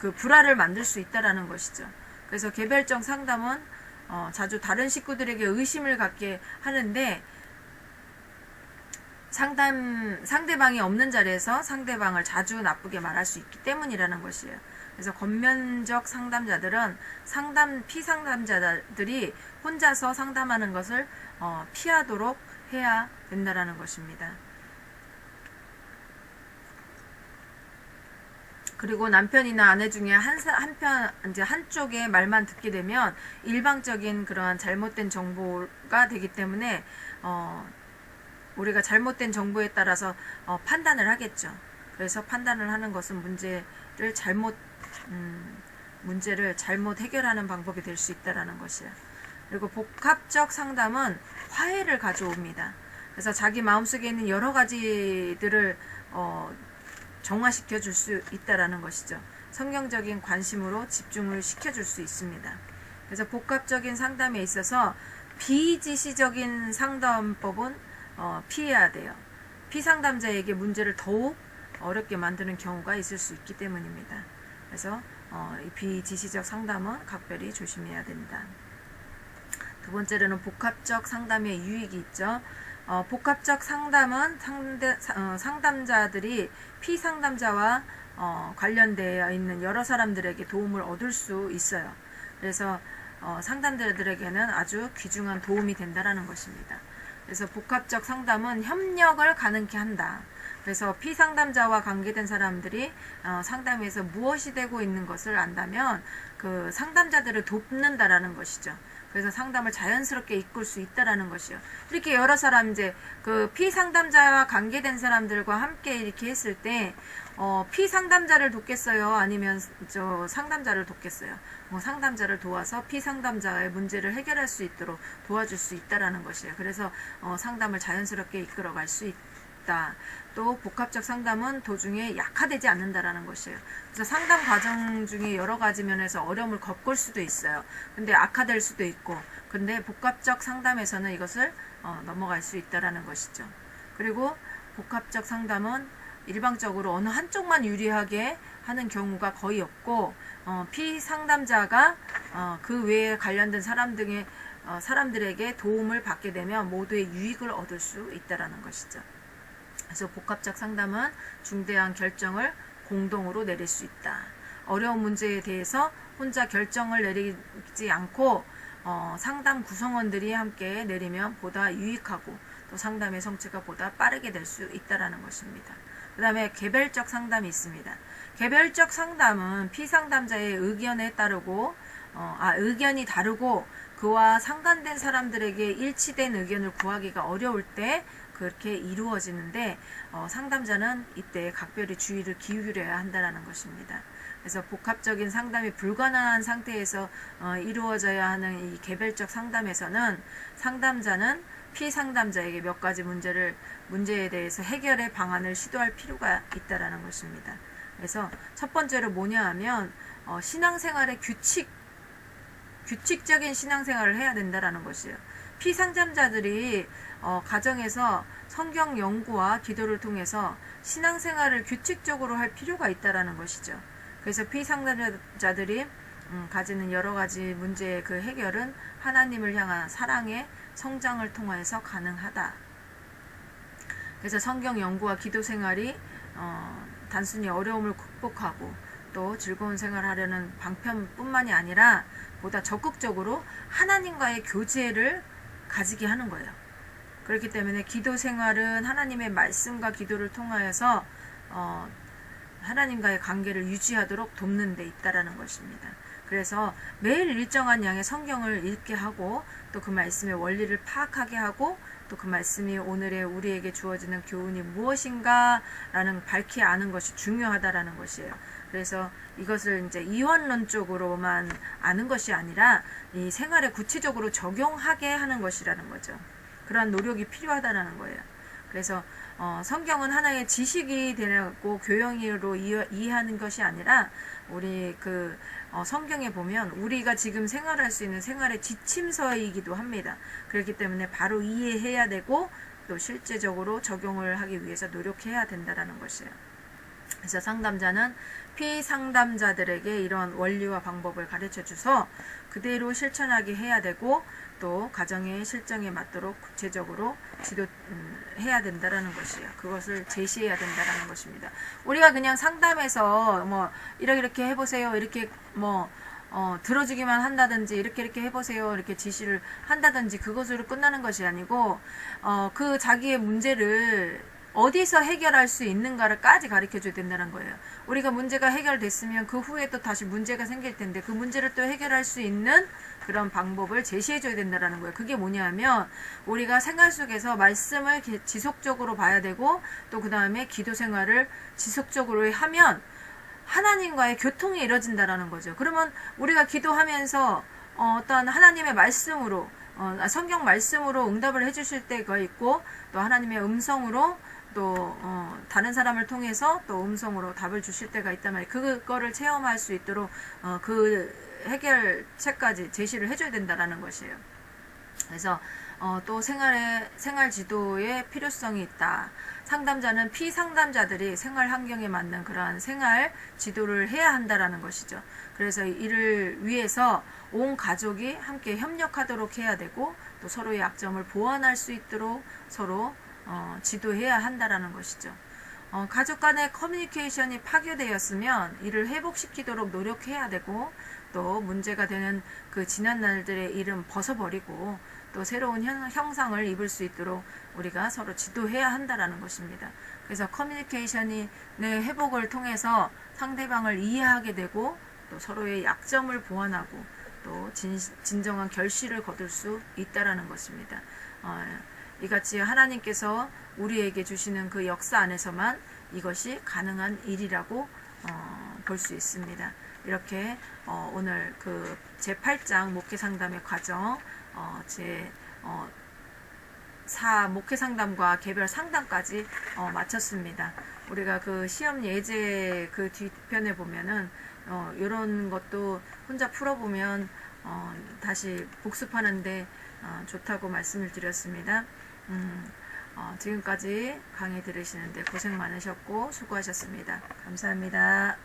그 불화를 만들 수 있다라는 것이죠. 그래서 개별적 상담은 자주 다른 식구들에게 의심을 갖게 하는데 상대방이 없는 자리에서 상대방을 자주 나쁘게 말할 수 있기 때문이라는 것이에요. 그래서 겉면적 상담자들은 피상담자들이 혼자서 상담하는 것을 피하도록 해야 된다라는 것입니다. 그리고 남편이나 아내 중에 한쪽의 말만 듣게 되면 일방적인 그러한 잘못된 정보가 되기 때문에 우리가 잘못된 정보에 따라서 판단을 하겠죠. 그래서 판단을 하는 것은 문제를 잘못 해결하는 방법이 될 수 있다라는 것이에요. 그리고 복합적 상담은 화해를 가져옵니다. 그래서 자기 마음속에 있는 여러 가지들을 정화시켜 줄 수 있다라는 것이죠. 성경적인 관심으로 집중을 시켜줄 수 있습니다. 그래서 복합적인 상담에 있어서 비지시적인 상담법은 피해야 돼요. 피상담자에게 문제를 더욱 어렵게 만드는 경우가 있을 수 있기 때문입니다. 그래서 이 비지시적 상담은 각별히 조심해야 된다. 두 번째로는 복합적 상담의 유익이 있죠. 복합적 상담은 상담자들이 피상담자와 관련되어 있는 여러 사람들에게 도움을 얻을 수 있어요. 그래서 상담자들에게는 아주 귀중한 도움이 된다라는 것입니다. 그래서 복합적 상담은 협력을 가능케 한다. 그래서 피상담자와 관계된 사람들이 상담에서 무엇이 되고 있는 것을 안다면 그 상담자들을 돕는다라는 것이죠. 그래서 상담을 자연스럽게 이끌 수 있다라는 것이요. 이렇게 여러 사람 이제 그 피상담자와 관계된 사람들과 함께 이렇게 했을 때 피상담자를 돕겠어요? 아니면 상담자를 돕겠어요? 상담자를 도와서 피상담자의 문제를 해결할 수 있도록 도와줄 수 있다라는 것이에요. 그래서 상담을 자연스럽게 이끌어갈 수 있다. 또 복합적 상담은 도중에 약화되지 않는다라는 것이에요. 그래서 상담 과정 중에 여러 가지 면에서 어려움을 겪을 수도 있어요. 근데 악화될 수도 있고, 근데 복합적 상담에서는 이것을 넘어갈 수 있다라는 것이죠. 그리고 복합적 상담은 일방적으로 어느 한쪽만 유리하게 하는 경우가 거의 없고, 피상담자가 그 외에 관련된 사람들에게 도움을 받게 되면 모두의 유익을 얻을 수 있다라는 것이죠. 그래서 복합적 상담은 중대한 결정을 공동으로 내릴 수 있다. 어려운 문제에 대해서 혼자 결정을 내리지 않고 상담 구성원들이 함께 내리면 보다 유익하고 또 상담의 성취가 보다 빠르게 될 수 있다라는 것입니다. 그 다음에 개별적 상담이 있습니다. 개별적 상담은 피상담자의 의견에 따르고 의견이 다르고 그와 상관된 사람들에게 일치된 의견을 구하기가 어려울 때 그렇게 이루어지는데 상담자는 이때 각별히 주의를 기울여야 한다는 것입니다. 그래서 복합적인 상담이 불가능한 상태에서 이루어져야 하는 이 개별적 상담에서는 상담자는 피상담자에게 몇 가지 문제에 대해서 해결의 방안을 시도할 필요가 있다는 것입니다. 그래서 첫 번째로 뭐냐 하면 신앙생활의 규칙적인 신앙생활을 해야 된다는 것이에요. 피상담자들이 가정에서 성경 연구와 기도를 통해서 신앙생활을 규칙적으로 할 필요가 있다라는 것이죠. 그래서 피상담자들이 가지는 여러 가지 문제의 그 해결은 하나님을 향한 사랑의 성장을 통해서 가능하다. 그래서 성경 연구와 기도 생활이 단순히 어려움을 극복하고 또 즐거운 생활을 하려는 방편뿐만이 아니라 보다 적극적으로 하나님과의 교제를 가지게 하는 거예요. 그렇기 때문에 기도 생활은 하나님의 말씀과 기도를 통하여서 하나님과의 관계를 유지하도록 돕는 데 있다라는 것입니다. 그래서 매일 일정한 양의 성경을 읽게 하고 또 그 말씀의 원리를 파악하게 하고 또 그 말씀이 오늘의 우리에게 주어지는 교훈이 무엇인가 라는 밝히 아는 것이 중요하다라는 것이에요. 그래서 이것을 이제 이원론적으로만 아는 것이 아니라 이 생활에 구체적으로 적용하게 하는 것이라는 거죠. 그러한 노력이 필요하다는 거예요. 그래서 성경은 하나의 지식이 되고 교양으로 이해하는 것이 아니라 우리 성경에 보면 우리가 지금 생활할 수 있는 생활의 지침서이기도 합니다. 그렇기 때문에 바로 이해해야 되고 또 실제적으로 적용을 하기 위해서 노력해야 된다는 것이에요. 그래서 상담자는 피상담자들에게 이런 원리와 방법을 가르쳐 줘서 그대로 실천하게 해야 되고 또 가정의 실정에 맞도록 구체적으로 지도해야 된다라는 것이에요. 그것을 제시해야 된다라는 것입니다. 우리가 그냥 상담해서 뭐 이렇게 해보세요, 이렇게 들어주기만 한다든지 이렇게 해보세요, 이렇게 지시를 한다든지 그것으로 끝나는 것이 아니고 그 자기의 문제를 어디서 해결할 수 있는가를까지 가르쳐 줘야 된다는 거예요. 우리가 문제가 해결됐으면 그 후에 또 다시 문제가 생길 텐데 그 문제를 또 해결할 수 있는 그런 방법을 제시해 줘야 된다는 거예요. 그게 뭐냐면 우리가 생활 속에서 말씀을 지속적으로 봐야 되고 또 그 다음에 기도 생활을 지속적으로 하면 하나님과의 교통이 이루어진다는 거죠. 그러면 우리가 기도하면서 어떤 하나님의 말씀으로 성경 말씀으로 응답을 해주실 때가 있고 또 하나님의 음성으로 또 다른 사람을 통해서 또 음성으로 답을 주실 때가 있단 말이에요. 그거를 체험할 수 있도록 그 해결책까지 제시를 해줘야 된다는 것이에요. 그래서 또 생활 지도의 필요성이 있다. 상담자는 피상담자들이 생활 환경에 맞는 그러한 생활 지도를 해야 한다라는 것이죠. 그래서 이를 위해서 온 가족이 함께 협력하도록 해야 되고 또 서로의 약점을 보완할 수 있도록 서로 지도해야 한다라는 것이죠. 가족 간의 커뮤니케이션이 파괴되었으면 이를 회복시키도록 노력해야 되고 또 문제가 되는 그 지난 날들의 일은 벗어버리고 또 새로운 형상을 입을 수 있도록 우리가 서로 지도해야 한다라는 것입니다. 그래서 커뮤니케이션의 회복을 통해서 상대방을 이해하게 되고 또 서로의 약점을 보완하고 또 진정한 결실을 거둘 수 있다라는 것입니다. 이같이 하나님께서 우리에게 주시는 그 역사 안에서만 이것이 가능한 일이라고 볼 수 있습니다. 이렇게 오늘 그 제8장 목회상담의 과정 목회상담과 개별 상담까지 마쳤습니다. 우리가 그 시험 예제 그 뒤편에 보면은 이런 것도 혼자 풀어보면 다시 복습하는데 좋다고 말씀을 드렸습니다. 지금까지 강의 들으시는데 고생 많으셨고 수고하셨습니다. 감사합니다.